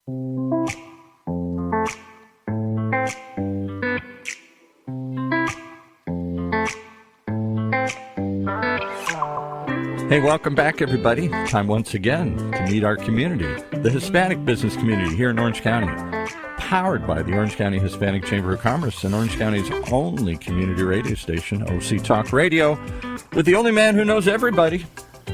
Hey, welcome back, everybody. Time once again to meet our community, the Hispanic business community here in Orange County, powered by the Orange County Hispanic Chamber of Commerce and Orange County's only community radio station, OC Talk Radio, with the only man who knows everybody,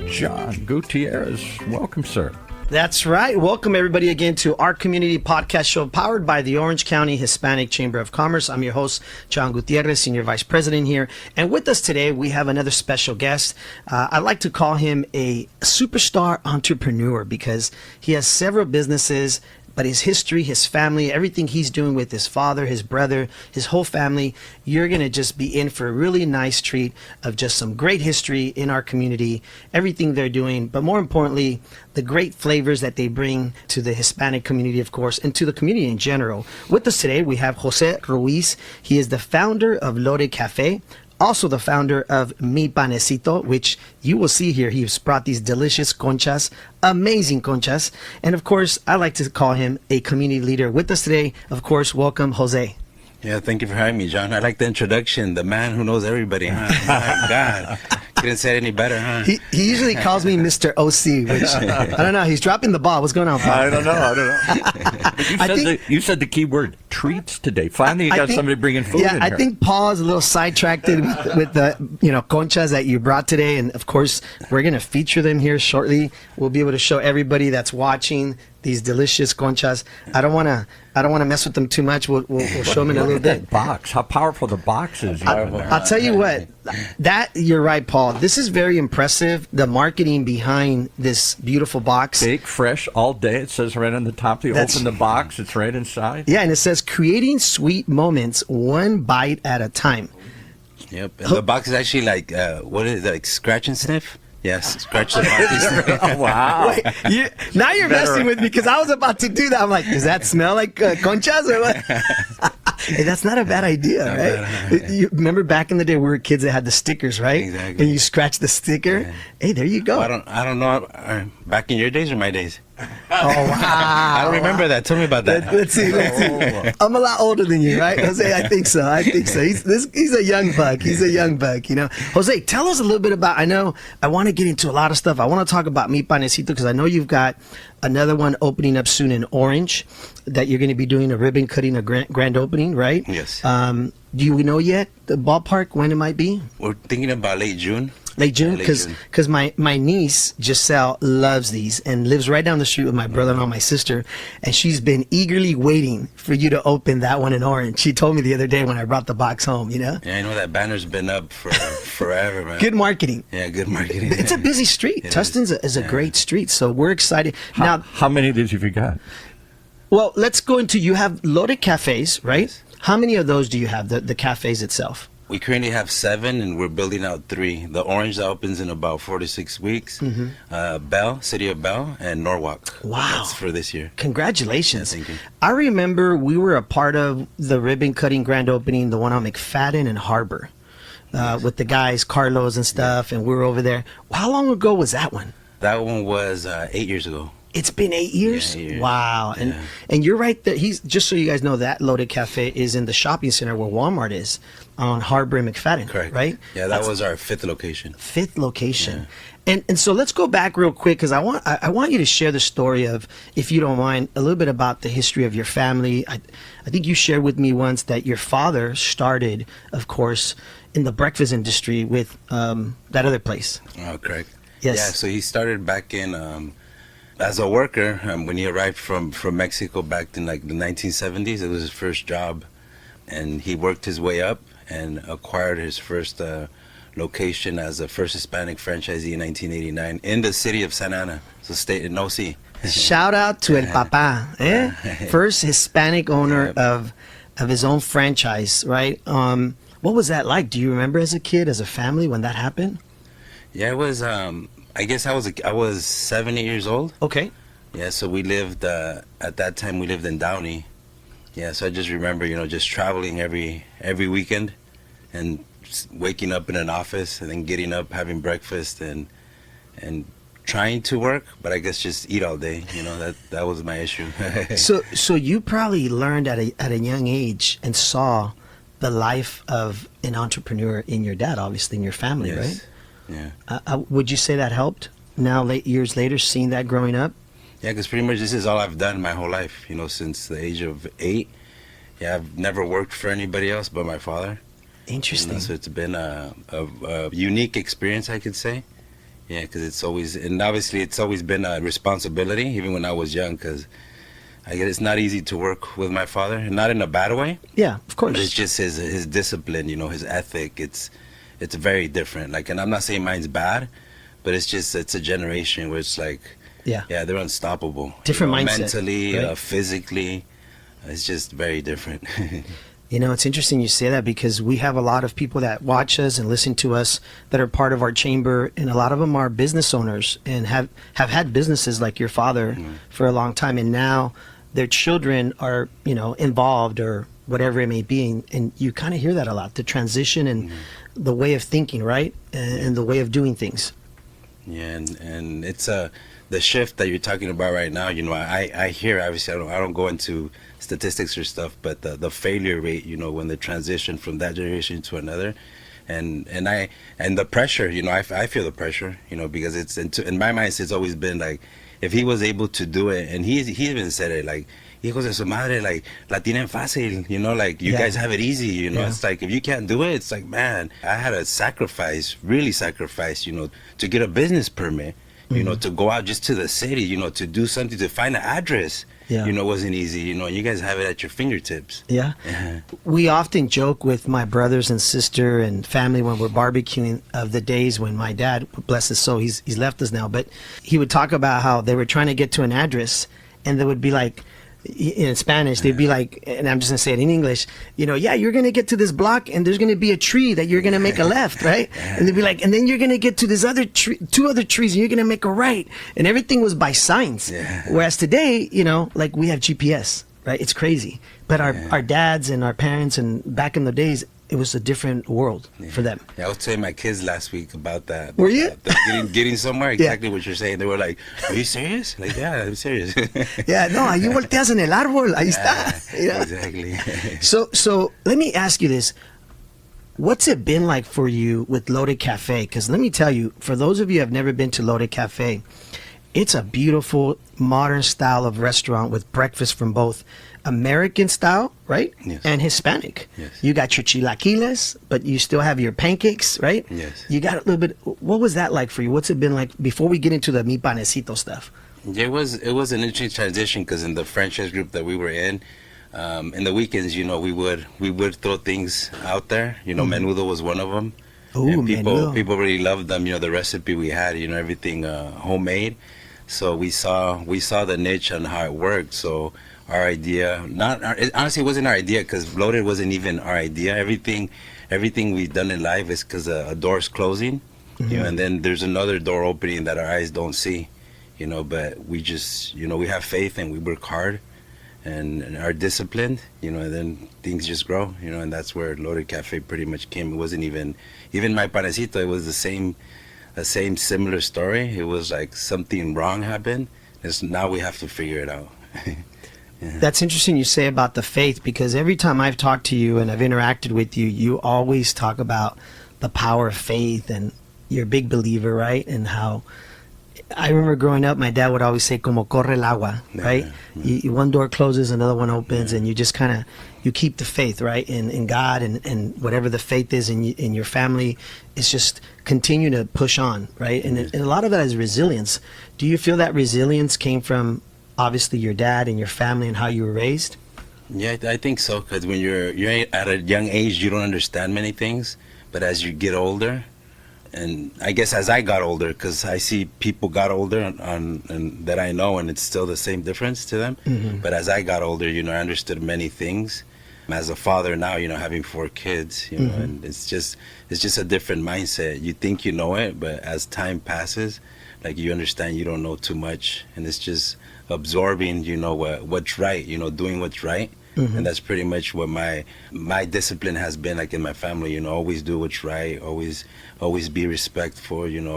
John Gutierrez. Welcome, sir. That's right. Welcome, everybody, again to our community podcast show powered by the Orange County Hispanic Chamber of Commerce. I'm your host, John Gutierrez, Senior Vice President here. And with us today, we have another special guest. I like to call him a superstar entrepreneur because he has several businesses, but his history, his family, everything he's doing with his father, his brother, his whole family, you're going to just be in for a really nice treat of just some great history in our community, everything they're doing, but more importantly, the great flavors that they bring to the Hispanic community, of course, and to the community in general. With us today, we have Jose Ruiz. He is the founder of Loaded Cafe, also the founder of MY PANECITO, which you will see here. He's brought these delicious conchas, amazing conchas. And of course, I like to call him a community leader. With us today, of course, welcome, Jose. Yeah, thank you for having me, John. I like the introduction. The man who knows everybody, huh? My God. Couldn't say it any better, huh? He usually calls me Mr. OC, which, I don't know, he's dropping the ball. What's going on, Paul? I don't know. But you said the key word, treats today. Finally, you got somebody bringing food in here. I think Paul is a little sidetracked with the conchas that you brought today. And, of course, we're going to feature them here shortly. We'll be able to show everybody that's watching these delicious conchas. I don't want to mess with them too much. We'll show them in a little bit. That box, how powerful the box is. I'll tell you what, that you're right, Paul. This is very impressive. The marketing behind this beautiful box. Bake fresh all day. It says right on the top. You open the box, it's right inside. Yeah, and it says creating sweet moments one bite at a time. Yep. And the box is actually like what is it, like scratch and sniff? Yes, scratch the box. Oh, wow. Wait, now you're messing with me because I was about to do that. I'm like, does that smell like conchas or what? Hey, that's not a bad idea, right? You remember back in the day we were kids that had the stickers, right? Exactly. And you scratch the sticker. Yeah. Hey, there you go. Well, I don't know. Back in your days or my days? Oh, wow. I don't remember that. Tell me about that. Let's see. I'm a lot older than you, right, Jose? I think so. He's a young buck. He's a young buck, Jose, tell us a little bit about, I want to get into a lot of stuff. I want to talk about MY PANECITO because I know you've got another one opening up soon in Orange that you're going to be doing a ribbon cutting, a grand opening, right? Yes. Do we know yet the ballpark when it might be? We're thinking about late June. Late June, because my niece Giselle loves these and lives right down the street with my brother-in-law, my sister, and she's been eagerly waiting for you to open that one in Orange. She told me the other day when I brought the box home, Yeah, I know that banner's been up for forever, man. Good marketing. Yeah, good marketing. It's a busy street. Tustin's is a great street, so we're excited. How many did you got? Well, let's go into, you have Loaded Cafes, right? Yes. How many of those do you have, the cafes itself? We currently have 7, and we're building out 3. The Orange that opens in about 4 to 6 weeks. Bell, City of Bell, and Norwalk. Wow. That's for this year. Congratulations. Yeah, thank you. I remember we were a part of the ribbon cutting grand opening, the one on McFadden and Harbor, with the guys, Carlos and stuff, and we were over there. How long ago was that one? That one was 8 years ago. It's been 8 years? Yeah, 8 years. Wow. Yeah. And you're right that just so you guys know, that Loaded Cafe is in the shopping center where Walmart is on Harbor and McFadden. Correct. Right? Yeah, that was our 5th location. 5th location. Yeah. And so let's go back real quick because I want you to share the story of, if you don't mind, a little bit about the history of your family. I think you shared with me once that your father started, of course, in the breakfast industry with that other place. Oh, correct. Yes. Yeah, so he started back in as a worker when he arrived from Mexico back in like the 1970s. It was his first job, and he worked his way up and acquired his first location as the first Hispanic franchisee in 1989 in the city of Santa Ana, so state in OC. Shout out to El Papa, first Hispanic owner of his own franchise, right? What was that like? Do you remember as a kid, as a family, when that happened? Yeah, it was. I guess I was 7, 8 years old. Okay. Yeah, so we lived at that time. We lived in Downey. Yeah, so I just remember, just traveling every weekend, and waking up in an office, and then getting up, having breakfast, and trying to work, but I guess just eat all day. That was my issue. So you probably learned at a young age and saw the life of an entrepreneur in your dad, obviously in your family, Yes. right? Yeah. Would you say that helped? Now, years later, seeing that growing up. Yeah, because pretty much this is all I've done my whole life. Since the age of 8. Yeah, I've never worked for anybody else but my father. Interesting. So it's been a unique experience, I could say. Yeah, because it's always been a responsibility, even when I was young, because I guess it's not easy to work with my father, and not in a bad way. Yeah, of course. It's just his discipline, his ethic. It's very different. And I'm not saying mine's bad, but it's a generation where it's like, yeah, they're unstoppable. Different mindset, mentally, right? Physically, it's just very different. It's interesting you say that, because we have a lot of people that watch us and listen to us that are part of our chamber, and a lot of them are business owners and have had businesses like your father for a long time, and now their children are involved or whatever it may be, and you kind of hear that a lot, the transition and the way of thinking, right, and the way of doing things. Yeah, and it's the shift that you're talking about right now. I hear, obviously I don't go into statistics or stuff, but the failure rate, when the transition from that generation to another, and the pressure, I feel the pressure, because it's in my mind it's always been like, if he was able to do it, and he even said it, like, hijos de su madre, like, la tienen fácil, like, you guys have it easy, It's like, if you can't do it, it's like, man, I had to really sacrifice, to get a business permit, to go out just to the city, to do something, to find an address, wasn't easy, you guys have it at your fingertips. Yeah. We often joke with my brothers and sister and family when we're barbecuing of the days when my dad, bless his soul, he's left us now, but he would talk about how they were trying to get to an address, and they would be like, in Spanish, they'd be like, and I'm just gonna say it in English, yeah, you're gonna get to this block and there's gonna be a tree that you're gonna make a left, right? And they'd be like, and then you're gonna get to this other tree, 2 other trees, and you're gonna make a right, and everything was by signs. Whereas today, like, we have GPS, right? It's crazy. But our dads and our parents, and back in the days, it was a different world for them. Yeah, I was telling my kids last week about that. Were you? Getting somewhere, exactly what you're saying. They were like, are you serious? Like, yeah, I'm serious. Yeah, no, ahí volteas en el árbol, ahí está. Exactly. So let me ask you this. What's it been like for you with Loaded Cafe? Because let me tell you, for those of you who have never been to Loaded Cafe, it's a beautiful modern style of restaurant with breakfast from both American style, right? Yes. And Hispanic. Yes. You got your chilaquiles, but you still have your pancakes, right? Yes. You got a little bit. What was that like for you? What's it been like before we get into the MY PANECITO stuff? Yeah, it was an interesting transition, because in the franchise group that we were in the weekends, we would throw things out there. Menudo was one of them. Ooh, and menudo. people really loved them. The recipe we had, everything homemade. So we saw the niche on how it worked. So our idea, honestly, it wasn't our idea, because Loaded wasn't even our idea. Everything we've done in life is because a door's closing, and then there's another door opening that our eyes don't see, but we just, we have faith and we work hard and are disciplined, and then things just grow, and that's where Loaded Cafe pretty much came. It wasn't even My Panecito, it was the same similar story. It was like something wrong happened. Now we have to figure it out. Yeah. That's interesting you say about the faith, because every time I've talked to you and I've interacted with you, you always talk about the power of faith, and you're a big believer, right? And how, I remember growing up, my dad would always say, como corre el agua, right? One door closes, another one opens, and you just kind of, you keep the faith, right? In God and whatever the faith is in your family, it's just continue to push on, right? And a lot of that is resilience. Do you feel that resilience came from obviously your dad and your family and how you were raised? Yeah, I think so, because when you're at a young age, you don't understand many things, but as you get older, and I guess as I got older, because I see people got older and that I know, and it's still the same difference to them. But as I got older, I understood many things. As a father now, having 4 kids, and it's just a different mindset. You think you know it, but as time passes, like, you understand you don't know too much, and it's just absorbing, what's right, doing what's right, And that's pretty much what my discipline has been like in my family. You know, always do what's right, always be respectful. You know,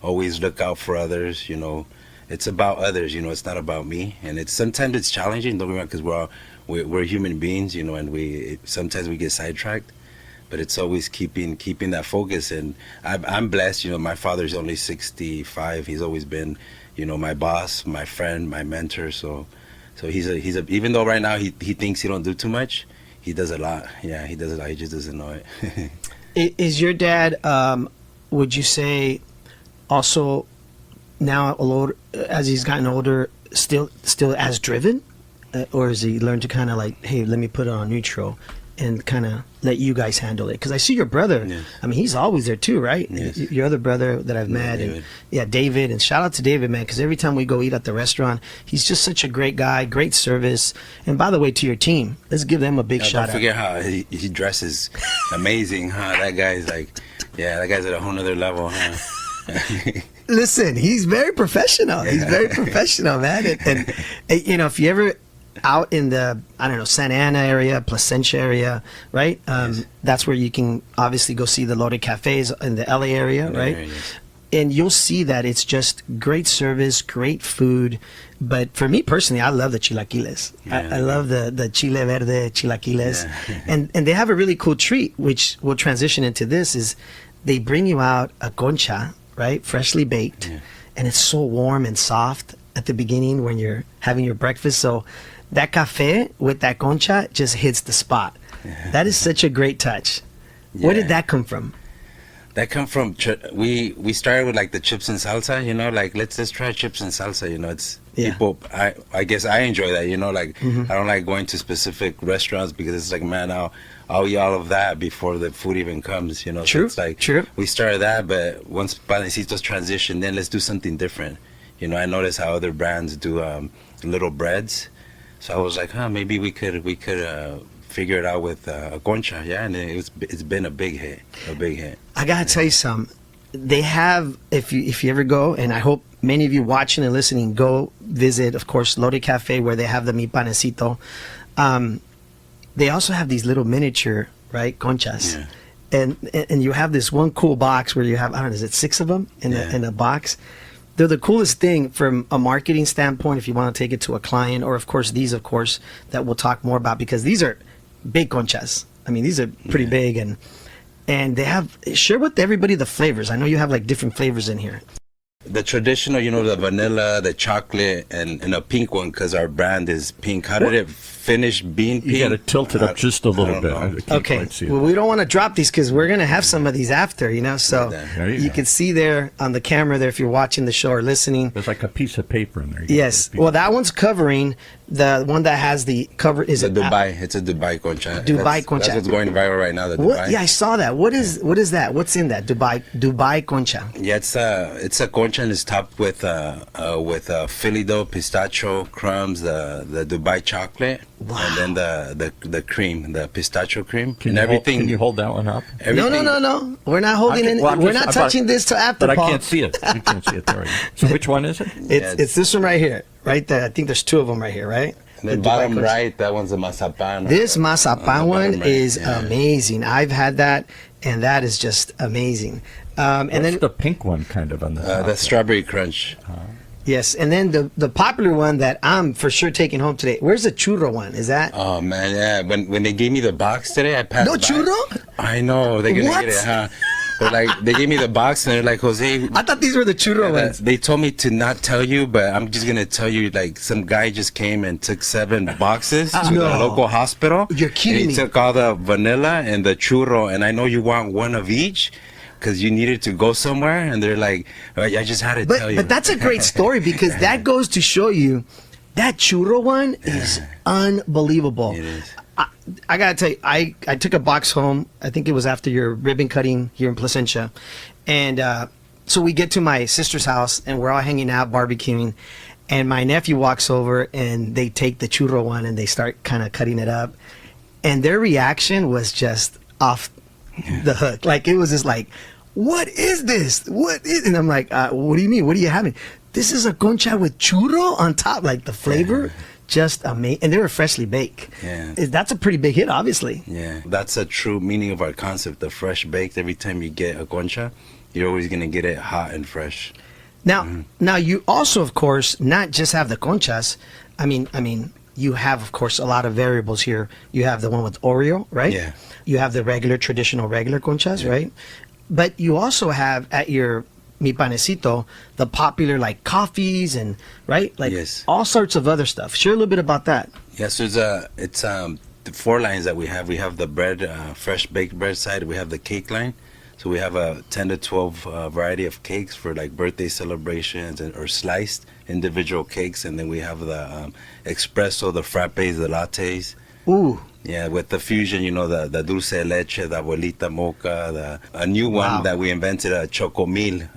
always look out for others. You know, it's about others. You know, it's not about me. And sometimes it's challenging. Don't get me wrong, because we're human beings. You know, and sometimes we get sidetracked. But it's always keeping that focus. And I'm blessed. You know, my father's only 65. He's always been, you know, my boss, my friend, my mentor. So he's a even though right now he thinks he don't do too much, he does a lot. Yeah, he does a lot. He just doesn't know it. Is your dad, would you say, also now as he's gotten older, still as driven, or has he learned to kind of like, hey, let me put it on neutral and kind of let you guys handle it? Because I see your brother. Yes. I mean, he's always there too, right? Yes. Your other brother that I've met. David. And David. And shout out to David, man, because every time we go eat at the restaurant, he's just such a great guy, great service. And by the way, to your team, let's give them a big shout out. Don't forget how he dresses amazing, huh? That guy's like, that guy's at a whole nother level, huh? Listen, he's very professional. He's very professional, man. And you know, if you ever out in the, I don't know, Santa Ana area, Placentia area, right? Yes. That's where you can obviously go see the Loaded Cafes in the LA area, right? Yes. And you'll see that it's just great service, great food. But for me personally, I love the chilaquiles. Yeah. I love the chile verde chilaquiles. Yeah. And they have a really cool treat, which will transition into this, is they bring you out a concha, right? Freshly baked. Yeah. And it's so warm and soft at the beginning when you're having your breakfast. So that cafe with that concha just hits the spot. Yeah. That is such a great touch. Where did that come from? That come from we started with like the chips and salsa, you know, like let's try chips and salsa, you know. It's people. I guess I enjoy that, you know, like I don't like going to specific restaurants because it's like, man, I'll eat all of that before the food even comes, you know. True. So it's like we started that, but once Panecitos transitioned, then let's do something different. You know, I noticed how other brands do little breads. So I was like, maybe we could figure it out with a concha, and it's been a big hit. I gotta tell you something. They have, if you ever go, and I hope many of you watching and listening go visit, of course, Loaded Cafe, where they have the MY PANECITO. They also have these little miniature, right, conchas, and you have this one cool box where you have, I don't know, is it 6 of them in a box? They're the coolest thing from a marketing standpoint if you want to take it to a client, or of course these, of course, that we'll talk more about, because these are big conchas. I mean, these are pretty big, and they have, share with everybody the flavors. I know you have like different flavors in here. The traditional, you know, the vanilla, the chocolate, and a pink one, because our brand is pink. How did it finish being pink? You got to tilt it up just a little bit. I can't Okay, quite see it. well, we don't want to drop these because we're going to have some of these after, you know, so There you you go. can see there on the camera there if you're watching the show or listening. There's like a piece of paper in there. You Yes, got a piece. well, that one's covering the one that has the cover. Is The it Dubai. It's a Dubai concha. Dubai concha. That's what's going viral right now. The What? Dubai. Yeah, I saw that. What is that? What's in that Dubai concha? Yeah, it's a concha and it's topped with Philly dough, pistachio crumbs, the Dubai chocolate, and then the cream, the pistachio cream, Can and you everything. Can you hold that one up? everything- No. We're not holding it. We're not touching this till after, But Paul. I can't see it. You can't see it there. So which one is it? It's this one right here, right there. I think there's 2 of them right here, right? And the Dubai bottom concha. right, that one's a mazapan. This on the mazapan bottom one right, is yeah. amazing. I've had that, and that is just amazing. And What's then the pink one kind of on the top? The strawberry crunch. yes, and then the popular one that I'm for sure taking home today. Where's the churro one? Is that Oh man, yeah. When they gave me the box today, I passed. no by. churro? I know they're gonna What? get it, huh? They're like, they gave me the box and they're like, Jose. I thought these were the churro ones. They told me to not tell you, but I'm just gonna tell you. Like, some guy just came and took 7 boxes to the No. local hospital. You're kidding and me. He took all the vanilla and the churro, and I know you want one of each, because you needed to go somewhere. And they're like, I just had to tell you. But that's a great story because that goes to show you that churro one is unbelievable. It is. I gotta tell you, I took a box home. I think it was after your ribbon cutting here in Placentia, and so we get to my sister's house and we're all hanging out barbecuing, and my nephew walks over and they take the churro one and they start kind of cutting it up, and their reaction was just off the hook. Like, it was just like, what is this? What is? And I'm like, what do you mean? What are you having? This is a concha with churro on top, like the flavor. just amazing. And they were freshly baked. Yeah. That's a pretty big hit, obviously. Yeah, that's a true meaning of our concept, the fresh baked. Every time you get a concha, you're always going to get it hot and fresh. Now you also, of course, not just have the conchas. I mean, you have, of course, a lot of variables here. You have the one with Oreo, right? Yeah. You have the traditional regular conchas, right? But you also have at your MY PANECITO the popular like coffees and right, like all sorts of other stuff. Share a little bit about that. Yes, it's the 4 lines that we have. We have the bread, fresh baked bread side. We have the cake line. So we have a 10 to 12 variety of cakes for like birthday celebrations or sliced individual cakes. And then we have the espresso, the frappes, the lattes. Ooh. Yeah, with the fusion, the dulce de leche, the abuelita mocha, a new one that we invented, a chocomil.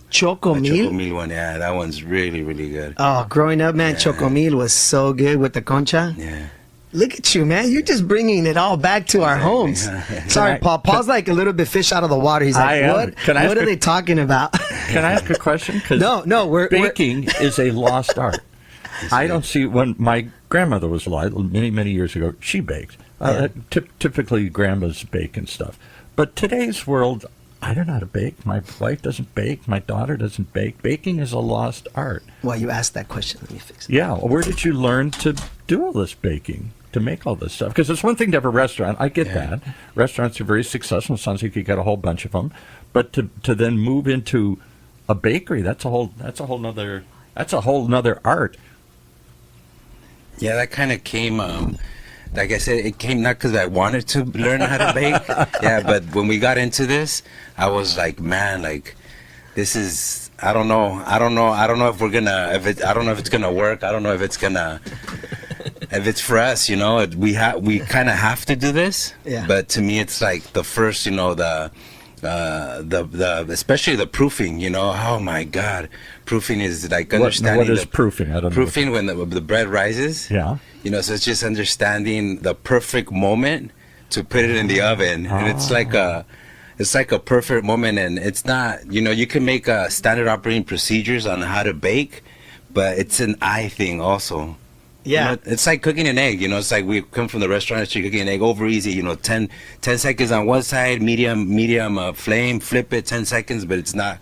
Chocomil? Chocomil one, yeah, that one's really, really good. Oh, growing up, man, chocomil was so good with the concha. Yeah. Look at you, man. You're just bringing it all back to our homes. Sorry, Paul. Paul's like a little bit fish out of the water. He's like, what are they talking about? Can I ask a question? No, baking is a lost art. I don't see, when my grandmother was alive many, many years ago, she baked. Typically, grandmas bake and stuff. But today's world, I don't know how to bake. My wife doesn't bake. My daughter doesn't bake. Baking is a lost art. Well, you asked that question. Let me fix it. Yeah. Well, where did you learn to do all this baking, to make all this stuff? Because it's one thing to have a restaurant. I get that. Restaurants are very successful. It sounds like you got a whole bunch of them. But to then move into a bakery, that's a whole nother art. Yeah, that kind of came, like I said, it came not because I wanted to learn how to bake. Yeah, but when we got into this, I was like, man, like, this is, I don't know if we're gonna, I don't know if it's gonna work. I don't know if it's for us, we kind of have to do this. Yeah. But to me, it's like the first, especially the proofing, oh my God, proofing is like understanding. What is proofing? I don't know. Proofing when the bread rises. Yeah. So it's just understanding the perfect moment to put it in the oven, and it's like a perfect moment, and it's not, you can make standard operating procedures on how to bake, but it's an eye thing also. Yeah. It's like cooking an egg, it's like we come from the restaurant, you're cooking an egg over easy, 10 seconds on one side, medium flame, flip it 10 seconds, but it's not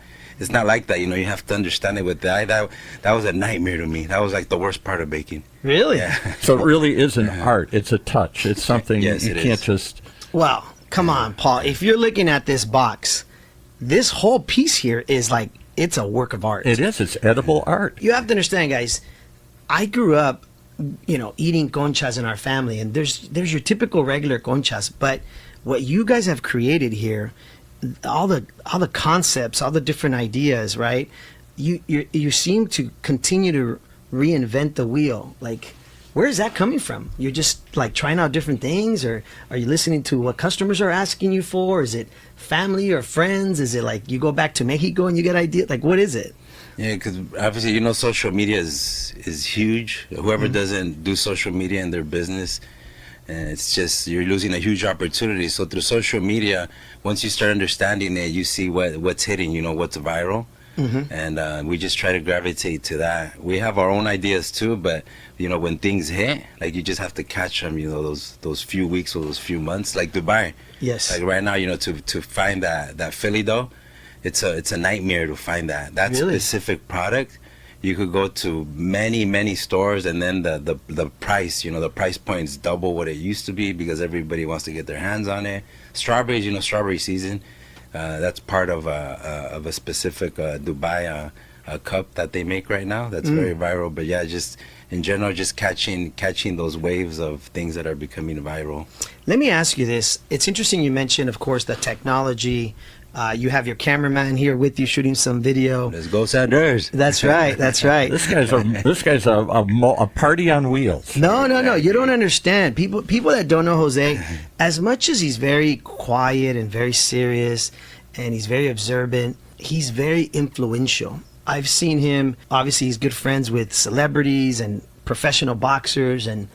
like that, you have to understand it with the eye. That was a nightmare to me. That was like the worst part of baking. Really? Yeah. So it really is an art. It's a touch. It's something you can't just... Well, come on, Paul. If you're looking at this box, this whole piece here is like, it's a work of art. It is. It's edible art. You have to understand, guys, I grew up eating conchas in our family, and there's your typical regular conchas, but what you guys have created here, all the concepts, all the different ideas, right? You seem to continue to reinvent the wheel. Like, where is that coming from? You're just like trying out different things, or are you listening to what customers are asking you for? Is it family or friends? Is it like you go back to Mexico and you get ideas? Like, what is it? Yeah, because obviously, social media is huge. Whoever doesn't do social media in their business, and it's just, you're losing a huge opportunity. So through social media, once you start understanding it, you see what's hitting, what's viral. And we just try to gravitate to that. We have our own ideas too, but when things hit, like, you just have to catch them, those few weeks or those few months, like Dubai. Yes. Like right now, to find that Philly dough, it's a nightmare to find that specific product. You could go to many stores, and then the price, the price point is double what it used to be, because everybody wants to get their hands on it. Strawberries, strawberry season, that's part of a specific Dubai cup that they make right now. That's very viral. But yeah, just in general, just catching those waves of things that are becoming viral. Let me ask you this. It's interesting you mentioned, of course, the technology. You have your cameraman here with you shooting some video. Let's go, Sanders. That's right. That's right. This guy's a party on wheels. No. You don't understand. People that don't know Jose, as much as he's very quiet and very serious, and he's very observant, he's very influential. I've seen him. Obviously, he's good friends with celebrities and professional boxers, and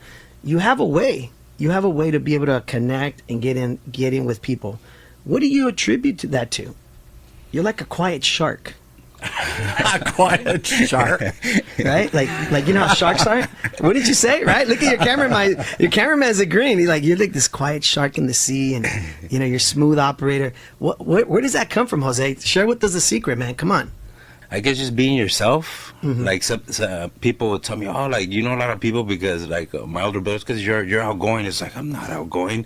you have a way. You have a way to be able to connect and get in with people. What do you attribute that to? You're like a quiet shark. A quiet shark. Right? Like you know how sharks are? What did you say? Right? Look at your cameraman. Your cameraman's agreeing. He's like, you're like this quiet shark in the sea, and you know, you're smooth operator. Where does that come from, Jose? Share with us the secret, man. Come on. I guess just being yourself. Like some people would tell me, oh, like you know a lot of people because like my older brothers, because you're outgoing. It's like I'm not outgoing.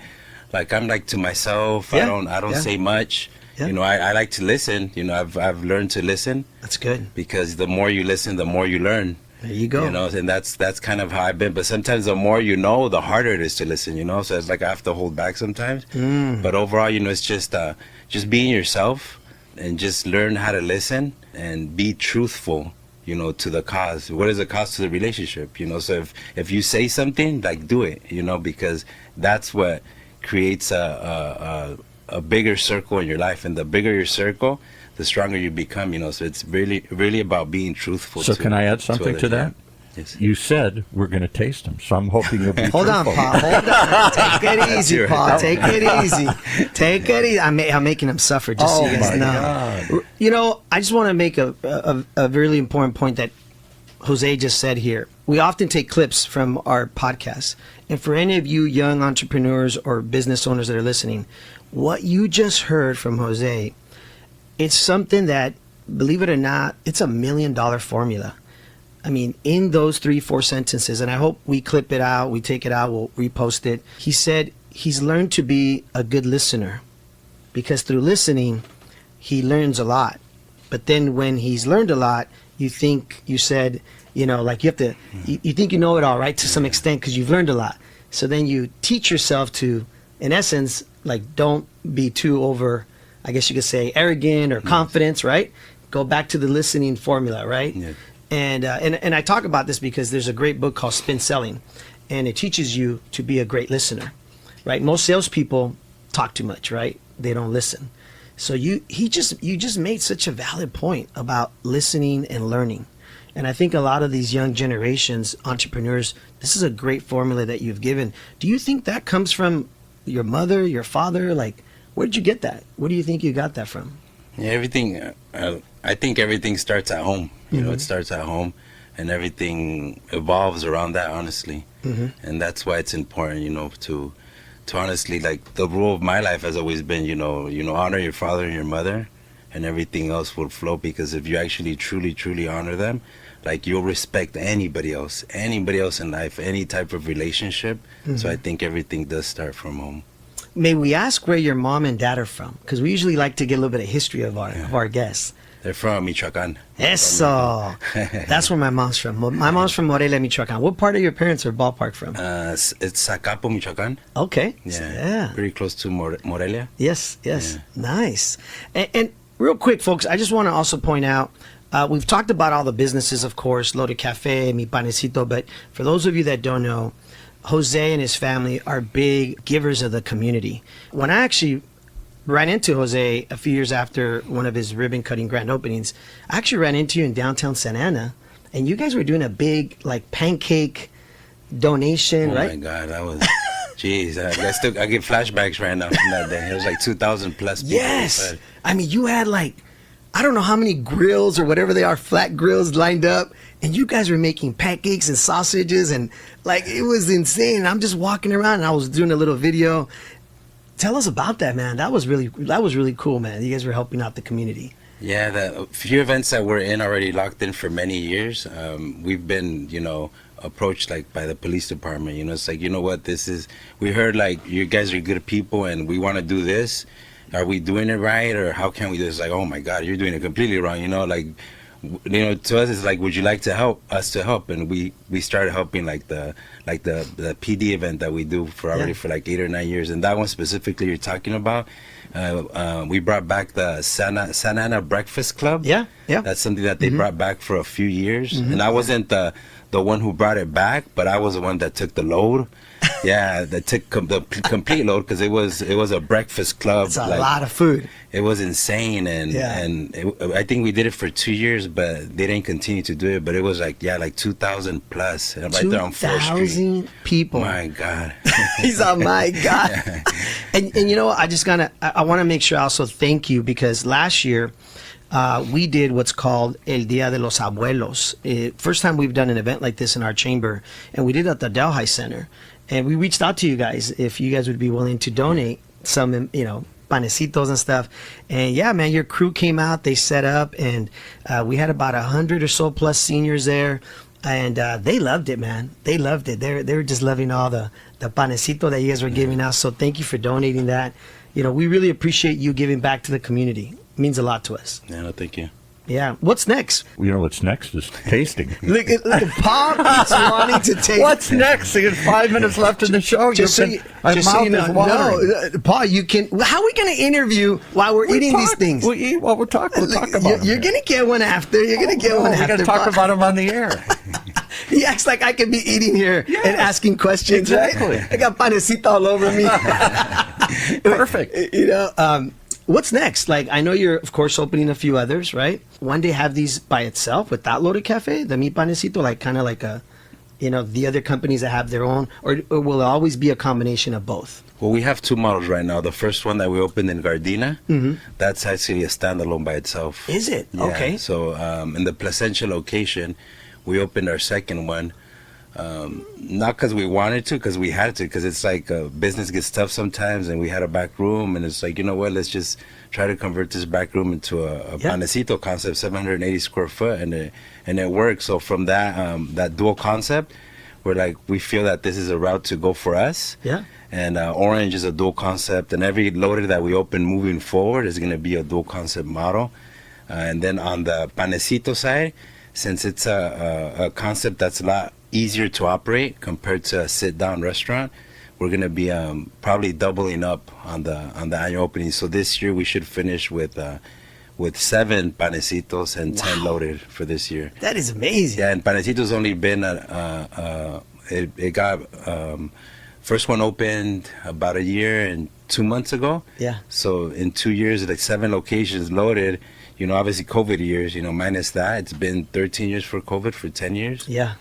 Like I'm like to myself. Yeah. I don't say much. Yeah. You know, I like to listen. You know, I've learned to listen. That's good. Because the more you listen, the more you learn. There you go. You know, and that's kind of how I've been. But sometimes the more you know, the harder it is to listen. You know, so it's like I have to hold back sometimes. But overall, you know, it's just being yourself and just learn how to listen and be truthful. You know, to the cause. What is the cause to the relationship? You know, so if you say something, like do it. You know, because that's what creates a bigger circle in your life, and the bigger your circle, the stronger you become. You know, so it's really about being truthful. So can I add something to that? Yes. You said we're going to taste them, so I'm hoping you'll be Hold on, truthful. Pa. Hold on. Take it easy, Pa. Take it easy. Take it easy. I'm making him suffer, just so you guys know. God. You know, I just want to make a really important point that Jose just said here. We often take clips from our podcast. And for any of you young entrepreneurs or business owners that are listening, what you just heard from Jose, it's something that, believe it or not, it's $1 million formula. I mean, in those 3-4 sentences, and I hope we clip it out, we take it out, we'll repost it. He said he's learned to be a good listener because through listening, he learns a lot. But then when he's learned a lot, you said, you know, like you have to, you think you know it all, right? To some extent, because you've learned a lot. So then you teach yourself to, in essence, like don't be too over, I guess you could say, arrogant or confidence, right? Go back to the listening formula, right? Yeah. And I talk about this because there's a great book called Spin Selling, and it teaches you to be a great listener, right? Most salespeople talk too much, right? They don't listen. So you just made such a valid point about listening and learning. And I think a lot of these young generations, entrepreneurs, this is a great formula that you've given. Do you think that comes from your mother, your father? Like, where did you get that? Where do you think you got that from? Yeah, everything. I think everything starts at home. You know, it starts at home, and everything evolves around that. Honestly, and that's why it's important. You know, to honestly, like the rule of my life has always been, you know, honor your father and your mother, and everything else will flow. Because if you actually truly honor them, like you'll respect anybody else in life, any type of relationship. So I think everything does start from home. May we ask where your mom and dad are from? Because we usually like to get a little bit of history of our guests. They're from Michoacan. Eso. That's where my mom's from. My mom's from Morelia, Michoacan. What part of your parents are ballpark from? It's Zacapo, Michoacan. Okay. Yeah. Pretty close to Morelia. Yes. Yeah. Nice. And real quick, folks, I just want to also point out, we've talked about all the businesses, of course, Loaded Cafe, MY Panecito, but for those of you that don't know, Jose and his family are big givers of the community. When I actually ran into Jose a few years after one of his ribbon cutting grand openings, I actually ran into you in downtown Santa Ana, and you guys were doing a big like pancake donation, right? Oh my God, that was, jeez, I get flashbacks right now from that day. It was like 2,000 plus people. Yes, I mean you had like, I don't know how many grills or whatever they are, flat grills lined up, and you guys were making pancakes and sausages, and like it was insane. I'm just walking around, and I was doing a little video. Tell us about that, man. That was really cool, man. You guys were helping out the community. Yeah, the few events that we're in already locked in for many years. We've been, you know, approached like by the police department. You know, it's like, you know what, we heard like you guys are good people and we want to do this. Are we doing it right, or how can we do this? Like, oh my God, you're doing it completely wrong. You know, like, you know, to us it's like, would you like to help us to help? And we started helping like the PD event that we do for already for like 8 or 9 years. And that one specifically you're talking about, we brought back the Santa Ana Breakfast Club. Yeah. That's something that they brought back for a few years. And I wasn't the one who brought it back, but I was the one that took the load. Yeah, that took the complete load, because it was a breakfast club. It's a lot of food. It was insane, and I think we did it for 2 years, but they didn't continue to do it. But it was like 2,000 plus, right there on 4th Street. 2,000 people. My God. He's like, my God. And you know, I want to make sure I also thank you, because last year we did what's called El Día de los Abuelos. First time we've done an event like this in our chamber, and we did it at the Delhi Center. And we reached out to you guys if you guys would be willing to donate some, panecitos and stuff. And yeah, man, your crew came out, they set up, and we had about 100 or so plus seniors there. And they loved it, man. They loved it. They were just loving all the panecito that you guys were giving us. So thank you for donating that. We really appreciate you giving back to the community. It means a lot to us. Yeah, no, thank you. Yeah. What's next? What's next is tasting. Look at Paul keeps wanting to taste. What's next? There's 5 minutes left in the show. Just so you know, no, Paul, you can. How are we going to interview while we're eating these things? We eat while we're talking. We'll talk about them. You're going to get one after. You're going to get one after. We're going to talk about them on the air. He acts like I could be eating here and asking questions. Exactly. Right? I got panecito all over me. Perfect. What's next? Like, I know you're, of course, opening a few others, right? One day have these by itself without Loaded Cafe, the Mi Panecito, like kind of like the other companies that have their own, or will it always be a combination of both? Well, we have 2 models right now. The first one that we opened in Gardena, that's actually a standalone by itself. Is it? Yeah. Okay. So in the Placentia location, we opened our second one. Not because we wanted to, because we had to, because it's like business gets tough sometimes, and we had a back room, and it's like, you know what, let's just try to convert this back room into a panecito concept, 780 square foot, and it works. So from that dual concept, we feel that this is a route to go for us. Yeah. And Orange is a dual concept, and every loader that we open moving forward is going to be a dual concept model. And then on the panecito side, since it's a concept that's a lot easier to operate compared to a sit-down restaurant, we're going to be probably doubling up on the annual opening. So this year we should finish with 7 panecitos and 10 loaded for this year. That is amazing. Yeah, and panecito's only been it got first one opened about a year and 2 months ago. Yeah. So in 2 years, like 7 locations loaded. Obviously COVID years. Minus that, it's been 13 years for COVID for 10 years. Yeah.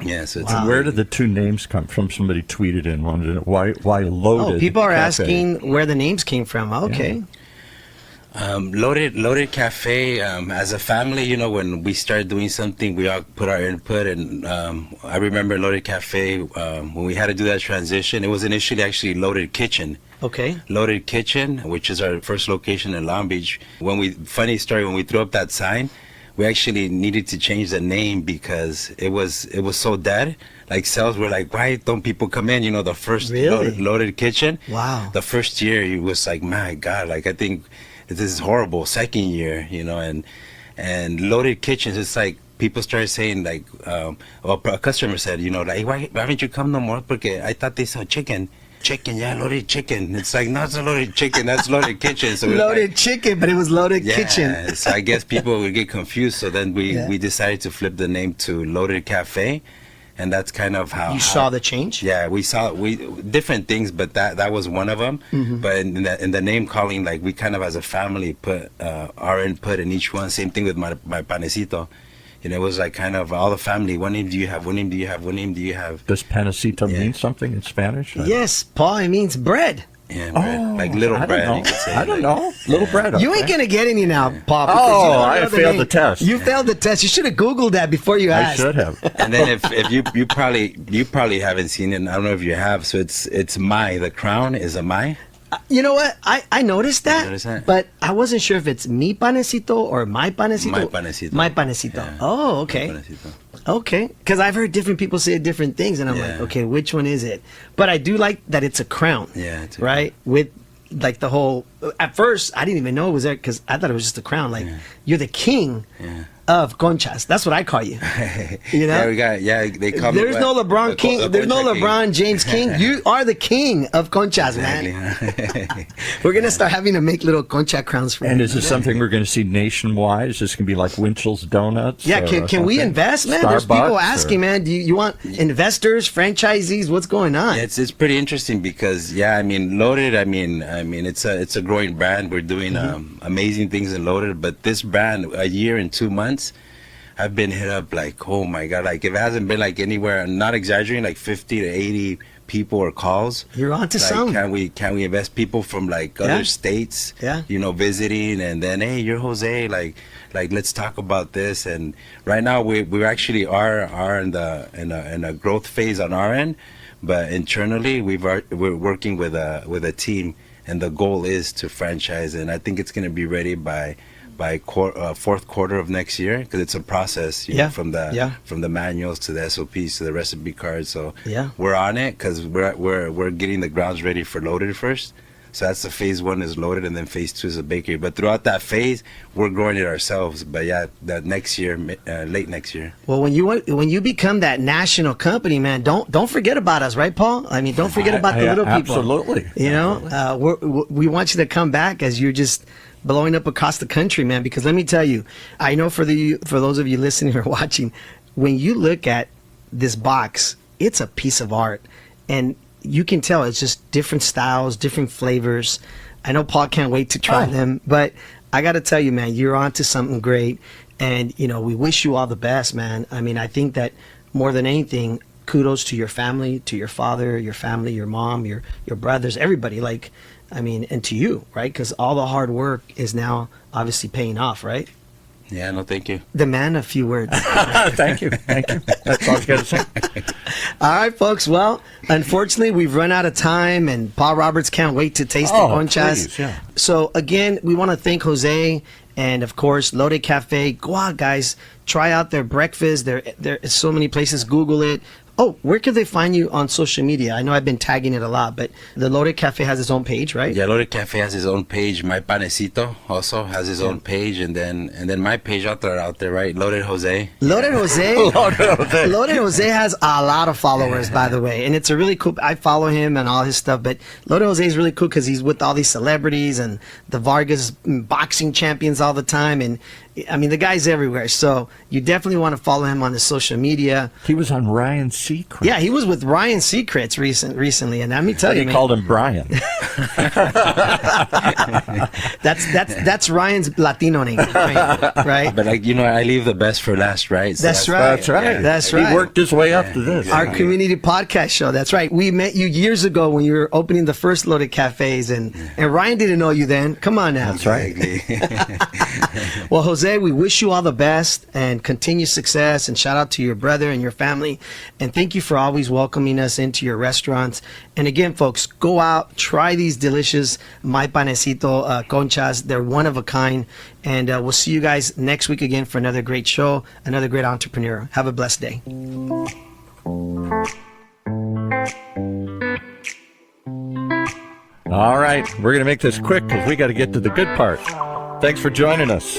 Yeah, so it's And where did the 2 names come from? Somebody tweeted in, wondered why Loaded. Oh, people are Cafe? asking where the names came from. Okay. Yeah. Loaded Cafe, as a family, when we started doing something, we all put our input. And I remember Loaded Cafe, when we had to do that transition, it was initially actually Loaded Kitchen. Okay. Loaded Kitchen, which is our first location in Long Beach. Funny story, when we threw up that sign, we actually needed to change the name because it was so dead. Like sales were like, why don't people come in? The first loaded Kitchen. Wow. The first year, it was like, my God, like I think this is horrible. Second year, and Loaded Kitchens, it's like people started saying like, a customer said, like, why haven't you come no more? Porque I thought they saw chicken. Chicken, yeah, loaded chicken. It's like, not a loaded chicken, that's Loaded Kitchen. So Loaded chicken, but it was Loaded Kitchen. Yeah, so I guess people would get confused. So then we decided to flip the name to Loaded Cafe, and that's kind of how you saw the change. Yeah, we saw different things, but that was one of them. But in the name calling, like we kind of as a family put our input in each one. Same thing with my panecito. It was like kind of all the family. What name do you have? What name do you have? What name do you have? Does panecito mean something in Spanish? Yes, Paul, it means bread. Yeah, bread. Like little bread. You could say. I don't know. Little bread. You ain't going to get any now, Paul. I failed the test. You failed the test. You should have Googled that before you asked. I should have. And then if you probably haven't seen it. I don't know if you have. So it's my. The crown is a my. You know what? I noticed that, but I wasn't sure if it's Mi Panecito or My Panecito. My Panecito. My Panecito. Yeah. Oh, okay. My Panecito. Okay. Because I've heard different people say different things, and I'm like, okay, which one is it? But I do like that it's a crown. Yeah. Right? With like the whole. At first, I didn't even know it was there because I thought it was just a crown. Like you're the king. Of Conchas. That's what I call you. They call me. There's no LeBron King. There's no LeBron James King. You are the king of Conchas, man. We're gonna start having to make little Concha crowns for you. And is this something we're going to see nationwide? Is this going to be like Winchell's Donuts? Yeah, can we invest, man? There's people asking, man. Do you want investors, franchisees? What's going on? Yeah, it's pretty interesting because Loaded. It's a growing brand. We're doing amazing things in Loaded, but this brand, a year and 2 months, I've been hit up like, oh my God, like if it hasn't been like anywhere, I'm not exaggerating, like 50 to 80 people or calls. You're on to like, some. Can we invest people from like other states, you know, visiting, and then, hey, you're Jose, like let's talk about this. And right now we actually are in a growth phase on our end, but internally we're working with a team, and the goal is to franchise, and I think it's going to be ready by fourth quarter of next year, because it's a process, you know, from the manuals to the SOPs to the recipe cards. So we're on it, because we're getting the grounds ready for loaded first. So that's the phase 1 is loaded, and then phase 2 is a bakery. But throughout that phase, we're growing it ourselves. But yeah, that next year, late next year. Well, when you become that national company, man, don't forget about us, right, Paul? I mean, don't forget about the little people. Absolutely. You know, we want you to come back as you're just blowing up across the country, man. Because let me tell you, I know for those of you listening or watching, when you look at this box, it's a piece of art, and you can tell it's just different styles, different flavors. I know Paul can't wait to try them, but I got to tell you, man, you're onto something great. And, you know, we wish you all the best, man. I mean, I think that more than anything, kudos to your family, to your father, your family, your mom, your brothers, everybody. Like, I mean, and to you, right? Because all the hard work is now obviously paying off, right? Yeah, no, thank you. The man, a few words. Thank you. That's all I was going to say. All right, folks. Well, unfortunately, we've run out of time, and Paul Roberts can't wait to taste the Conchas. Please, yeah. So, again, we want to thank Jose and, of course, Loaded Cafe. Go out, guys. Try out their breakfast. There's so many places. Google it. Oh, where can they find you on social media? I know I've been tagging it a lot, but the Loaded Cafe has its own page, right? Yeah, Loaded Cafe has his own page. My Panecito also has his own page, and then my page out there, right? Loaded Jose. Loaded Jose. Loaded Jose has a lot of followers, by the way, and it's a really cool. I follow him and all his stuff, but Loaded Jose is really cool because he's with all these celebrities and the Vargas boxing champions all the time, and I mean, the guy's everywhere. So you definitely want to follow him on the social media. He was on Ryan Seacrest. Yeah, he was with Ryan Seacrest recently, and let me tell you, man, called him Brian. that's Ryan's Latino name, right? But like, you know, I leave the best for last, right? So that's right. That's right. He worked his way up to this. Our community podcast show. That's right. We met you years ago when you were opening the first Loaded Cafes, and Ryan didn't know you then. Come on now. That's right. Well, Jose, we wish you all the best and continued success, and shout out to your brother and your family, and thank you for always welcoming us into your restaurants. And again, folks, go out, try these delicious My Panecito Conchas. They're one of a kind, and we'll see you guys next week again for another great show, another great entrepreneur. Have a blessed day. All right, we're going to make this quick because we got to get to the good part. Thanks for joining us.